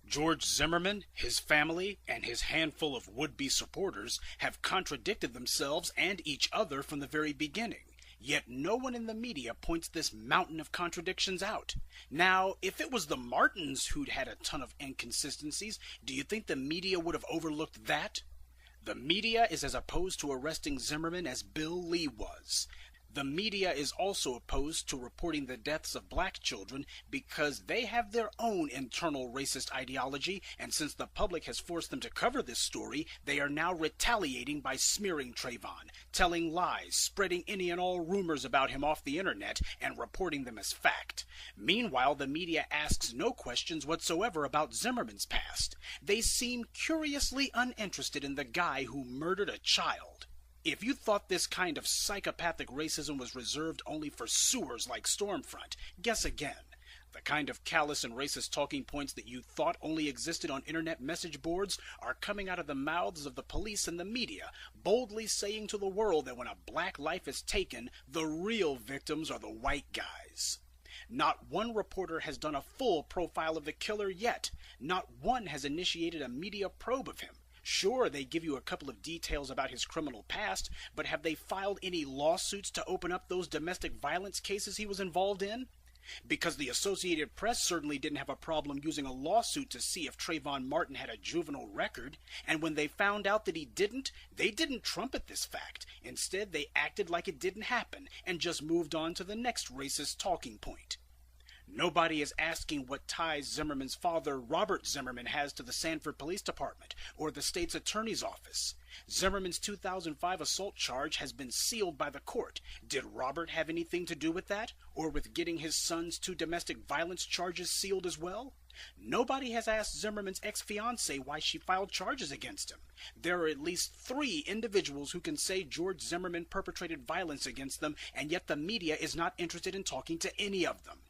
George Zimmerman, his family, and his handful of would-be supporters have contradicted themselves and each other from the very beginning. Yet no one in the media points this mountain of contradictions out. Now, if it was the Martins who'd had a ton of inconsistencies, do you think the media would have overlooked that? The media is as opposed to arresting Zimmerman as Bill Lee was. The media is also opposed to reporting the deaths of black children because they have their own internal racist ideology, and since the public has forced them to cover this story, they are now retaliating by smearing Trayvon, telling lies, spreading any and all rumors about him off the internet, and reporting them as fact. Meanwhile, the media asks no questions whatsoever about Zimmerman's past. They seem curiously uninterested in the guy who murdered a child. If you thought this kind of psychopathic racism was reserved only for sewers like Stormfront, guess again. The kind of callous and racist talking points that you thought only existed on internet message boards are coming out of the mouths of the police and the media, boldly saying to the world that when a black life is taken, the real victims are the white guys. Not one reporter has done a full profile of the killer yet. Not one has initiated a media probe of him. Sure, they give you a couple of details about his criminal past, but have they filed any lawsuits to open up those domestic violence cases he was involved in? Because the Associated Press certainly didn't have a problem using a lawsuit to see if Trayvon Martin had a juvenile record, and when they found out that he didn't, they didn't trumpet this fact. Instead, they acted like it didn't happen, and just moved on to the next racist talking point. Nobody is asking what ties Zimmerman's father, Robert Zimmerman, has to the Sanford Police Department or the state's attorney's office. Zimmerman's 2005 assault charge has been sealed by the court. Did Robert have anything to do with that, or with getting his son's 2 domestic violence charges sealed as well? Nobody has asked Zimmerman's ex-fiancée why she filed charges against him. There are at least 3 individuals who can say George Zimmerman perpetrated violence against them, and yet the media is not interested in talking to any of them.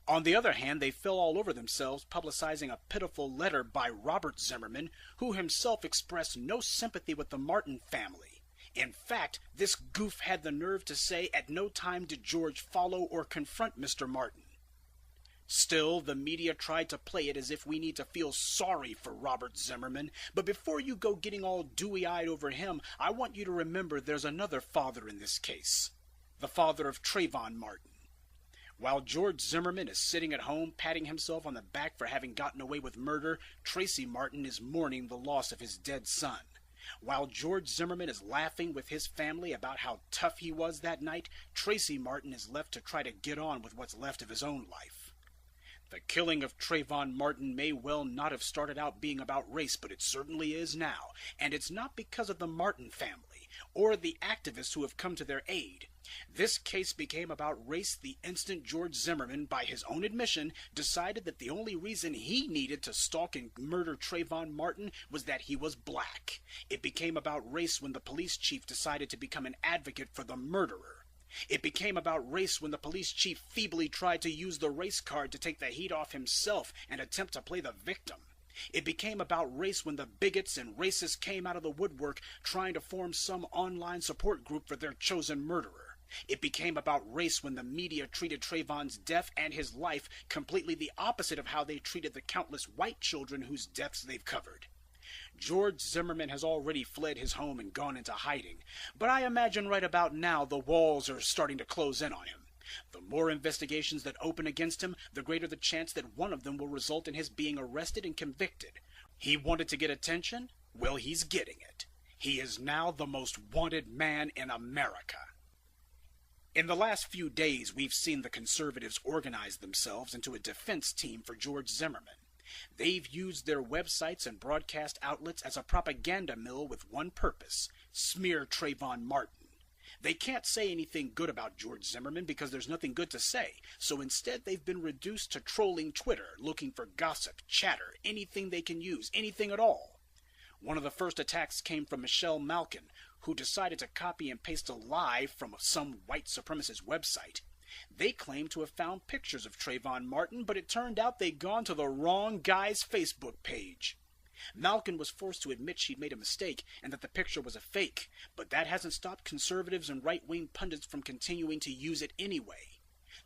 On the other hand, they fell all over themselves publicizing a pitiful letter by Robert Zimmerman, who himself expressed no sympathy with the Martin family. In fact, this goof had the nerve to say at no time did George follow or confront Mr. Martin. Still, the media tried to play it as if we need to feel sorry for Robert Zimmerman, but before you go getting all dewy-eyed over him, I want you to remember there's another father in this case. The father of Trayvon Martin. While George Zimmerman is sitting at home patting himself on the back for having gotten away with murder, Tracy Martin is mourning the loss of his dead son. While George Zimmerman is laughing with his family about how tough he was that night, Tracy Martin is left to try to get on with what's left of his own life. The killing of Trayvon Martin may well not have started out being about race, but it certainly is now, and it's not because of the Martin family or the activists who have come to their aid. This case became about race the instant George Zimmerman, by his own admission, decided that the only reason he needed to stalk and murder Trayvon Martin was that he was black. It became about race when the police chief decided to become an advocate for the murderer. It became about race when the police chief feebly tried to use the race card to take the heat off himself and attempt to play the victim. It became about race when the bigots and racists came out of the woodwork trying to form some online support group for their chosen murderer. It became about race when the media treated Trayvon's death and his life completely the opposite of how they treated the countless white children whose deaths they've covered. George Zimmerman has already fled his home and gone into hiding, but I imagine right about now the walls are starting to close in on him. The more investigations that open against him, the greater the chance that one of them will result in his being arrested and convicted. He wanted to get attention? Well, he's getting it. He is now the most wanted man in America. In the last few days, we've seen the conservatives organize themselves into a defense team for George Zimmerman. They've used their websites and broadcast outlets as a propaganda mill with one purpose: smear Trayvon Martin. They can't say anything good about George Zimmerman because there's nothing good to say, so instead they've been reduced to trolling Twitter, looking for gossip, chatter, anything they can use, anything at all. One of the first attacks came from Michelle Malkin, who decided to copy and paste a lie from some white supremacist website. They claimed to have found pictures of Trayvon Martin, but it turned out they'd gone to the wrong guy's Facebook page. Malkin was forced to admit she'd made a mistake and that the picture was a fake, but that hasn't stopped conservatives and right-wing pundits from continuing to use it anyway.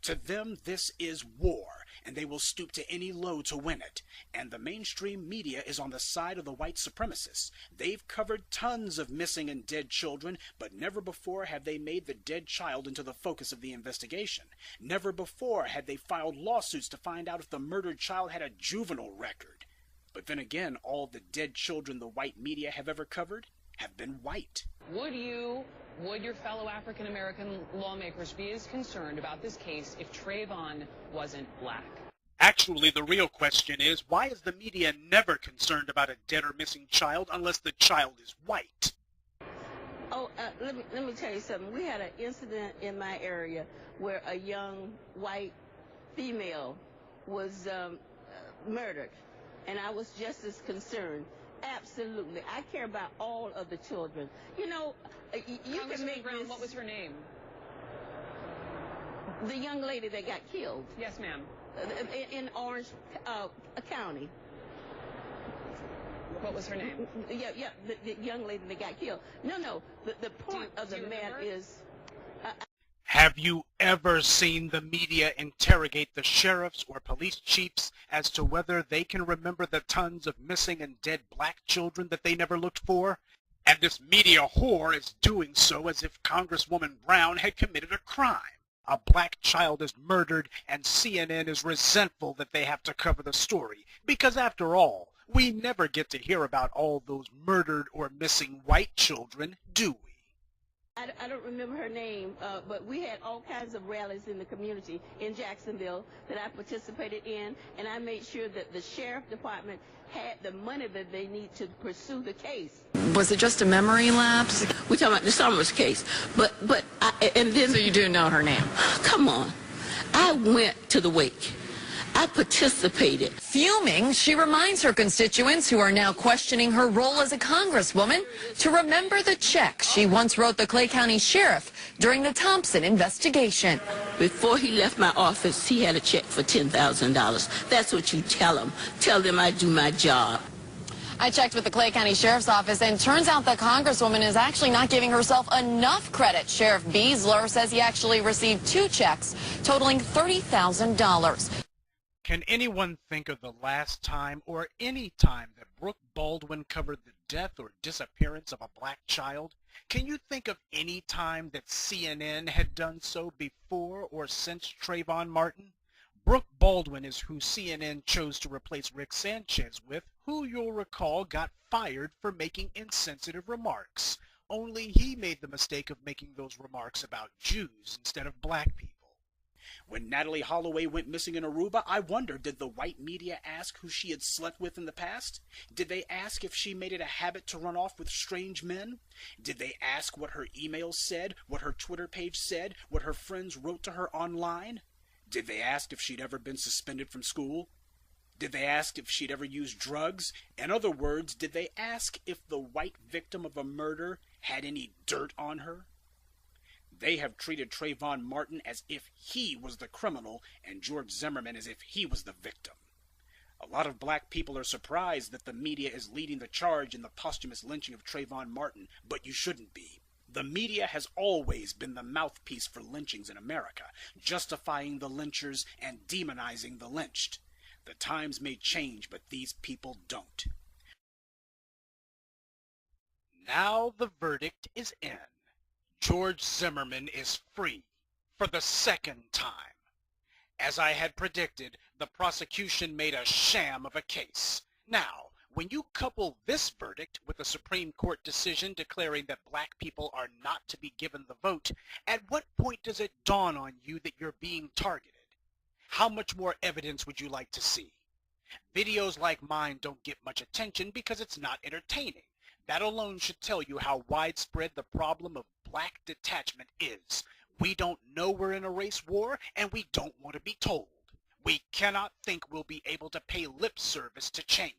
To them, this is war, and they will stoop to any low to win it. And the mainstream media is on the side of the white supremacists. They've covered tons of missing and dead children, but never before have they made the dead child into the focus of the investigation. Never before had they filed lawsuits to find out if the murdered child had a juvenile record. But then again, all the dead children the white media have ever covered have been white. Would your fellow African-American lawmakers be as concerned about this case if Trayvon wasn't black? Actually, the real question is, why is the media never concerned about a dead or missing child unless the child is white? Oh, let me tell you something. We had an incident in my area where a young white female was murdered, and I was just as concerned. Absolutely. I care about all of the children. You know, you can make Brown, this... what was her name? The young lady that got killed. Yes, ma'am. In Orange County. What was her name? Yeah, the young lady that got killed. No, the point of the matter is... Have you ever seen the media interrogate the sheriffs or police chiefs as to whether they can remember the tons of missing and dead black children that they never looked for? And this media whore is doing so as if Congresswoman Brown had committed a crime. A black child is murdered, and CNN is resentful that they have to cover the story, because after all, we never get to hear about all those murdered or missing white children, do we? I don't remember her name, but we had all kinds of rallies in the community in Jacksonville that I participated in, and I made sure that the sheriff department had the money that they need to pursue the case. Was it just a memory lapse? We're talking about the Summers case, and then... So you do know her name? Come on. I went to the wake. I participated. Fuming, she reminds her constituents who are now questioning her role as a congresswoman to remember the check she once wrote the Clay County sheriff during the Thompson investigation. Before he left my office, he had a check for $10,000. That's what you tell him. Tell them I do my job. I checked with the Clay County Sheriff's Office, and turns out the congresswoman is actually not giving herself enough credit. Sheriff Beasler says he actually received 2 checks totaling $30,000. Can anyone think of the last time or any time that Brooke Baldwin covered the death or disappearance of a black child? Can you think of any time that CNN had done so before or since Trayvon Martin? Brooke Baldwin is who CNN chose to replace Rick Sanchez with, who you'll recall got fired for making insensitive remarks. Only he made the mistake of making those remarks about Jews instead of black people. When Natalie Holloway went missing in Aruba, I wondered, did the white media ask who she had slept with in the past? Did they ask if she made it a habit to run off with strange men? Did they ask what her emails said, what her Twitter page said, what her friends wrote to her online? Did they ask if she'd ever been suspended from school? Did they ask if she'd ever used drugs? In other words, did they ask if the white victim of a murder had any dirt on her? They have treated Trayvon Martin as if he was the criminal and George Zimmerman as if he was the victim. A lot of black people are surprised that the media is leading the charge in the posthumous lynching of Trayvon Martin, but you shouldn't be. The media has always been the mouthpiece for lynchings in America, justifying the lynchers and demonizing the lynched. The times may change, but these people don't. Now the verdict is in. George Zimmerman is free for the second time. As I had predicted, the prosecution made a sham of a case. Now, when you couple this verdict with the Supreme Court decision declaring that black people are not to be given the vote, at what point does it dawn on you that you're being targeted? How much more evidence would you like to see? Videos like mine don't get much attention because it's not entertaining. That alone should tell you how widespread the problem of black detachment is. We don't know we're in a race war, and we don't want to be told. We cannot think we'll be able to pay lip service to change.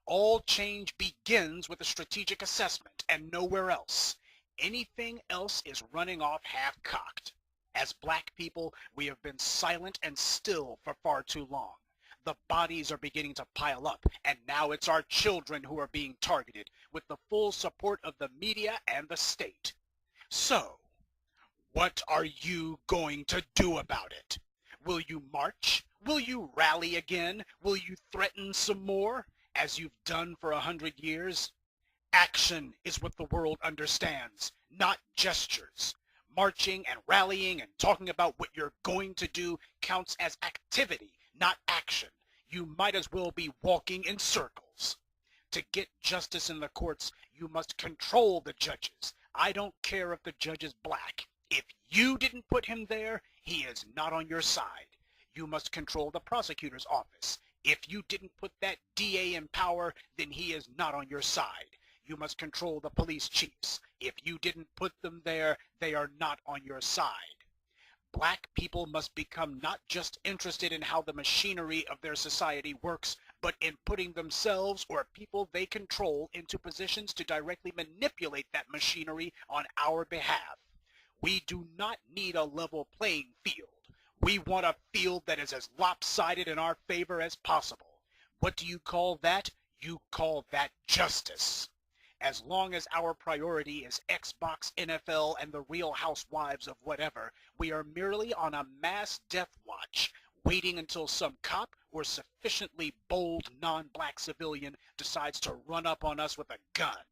All change begins with a strategic assessment, and nowhere else. Anything else is running off half-cocked. As black people, we have been silent and still for far too long. The bodies are beginning to pile up, and now it's our children who are being targeted, with the full support of the media and the state. So, what are you going to do about it? Will you march? Will you rally again? Will you threaten some more, as you've done for 100 years? Action is what the world understands, not gestures. Marching and rallying and talking about what you're going to do counts as activity, not action. You might as well be walking in circles. To get justice in the courts, you must control the judges. I don't care if the judge is black. If you didn't put him there, he is not on your side. You must control the prosecutor's office. If you didn't put that DA in power, then he is not on your side. You must control the police chiefs. If you didn't put them there, they are not on your side. Black people must become not just interested in how the machinery of their society works, but in putting themselves or people they control into positions to directly manipulate that machinery on our behalf. We do not need a level playing field. We want a field that is as lopsided in our favor as possible. What do you call that? You call that justice. As long as our priority is Xbox, NFL, and the Real Housewives of whatever, we are merely on a mass death watch, waiting until some cop or sufficiently bold non-black civilian decides to run up on us with a gun.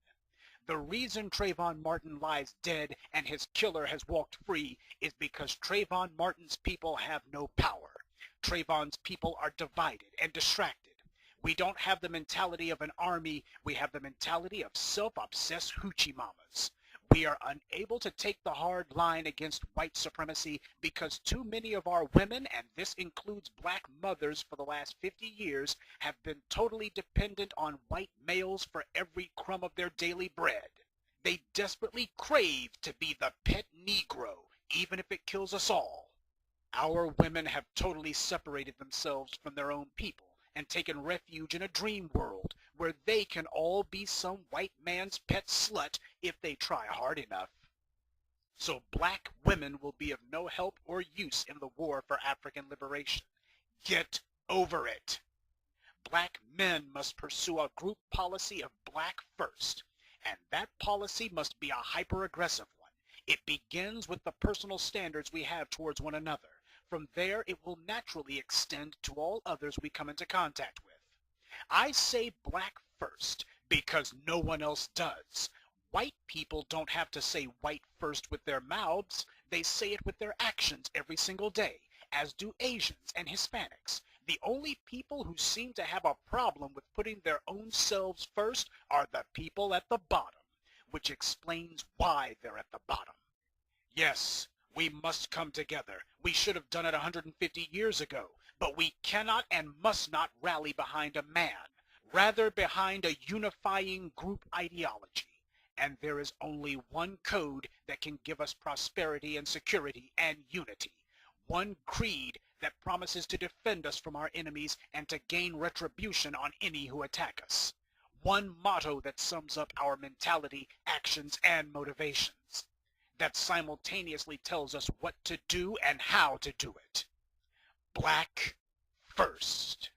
The reason Trayvon Martin lies dead and his killer has walked free is because Trayvon Martin's people have no power. Trayvon's people are divided and distracted. We don't have the mentality of an army, we have the mentality of self-obsessed hoochie mamas. We are unable to take the hard line against white supremacy because too many of our women, and this includes black mothers for the last 50 years, have been totally dependent on white males for every crumb of their daily bread. They desperately crave to be the pet Negro, even if it kills us all. Our women have totally separated themselves from their own people and taken refuge in a dream world where they can all be some white man's pet slut if they try hard enough. So black women will be of no help or use in the war for African liberation. Get over it. Black men must pursue a group policy of black first, and that policy must be a hyper-aggressive one. It begins with the personal standards we have towards one another. From there, it will naturally extend to all others we come into contact with. I say black first because no one else does. White people don't have to say white first with their mouths. They say it with their actions every single day, as do Asians and Hispanics. The only people who seem to have a problem with putting their own selves first are the people at the bottom, which explains why they're at the bottom. Yes, we must come together. We should have done it 150 years ago, but we cannot and must not rally behind a man, rather behind a unifying group ideology. And there is only one code that can give us prosperity and security and unity. One creed that promises to defend us from our enemies and to gain retribution on any who attack us. One motto that sums up our mentality, actions, and motivations. That simultaneously tells us what to do and how to do it. Black first.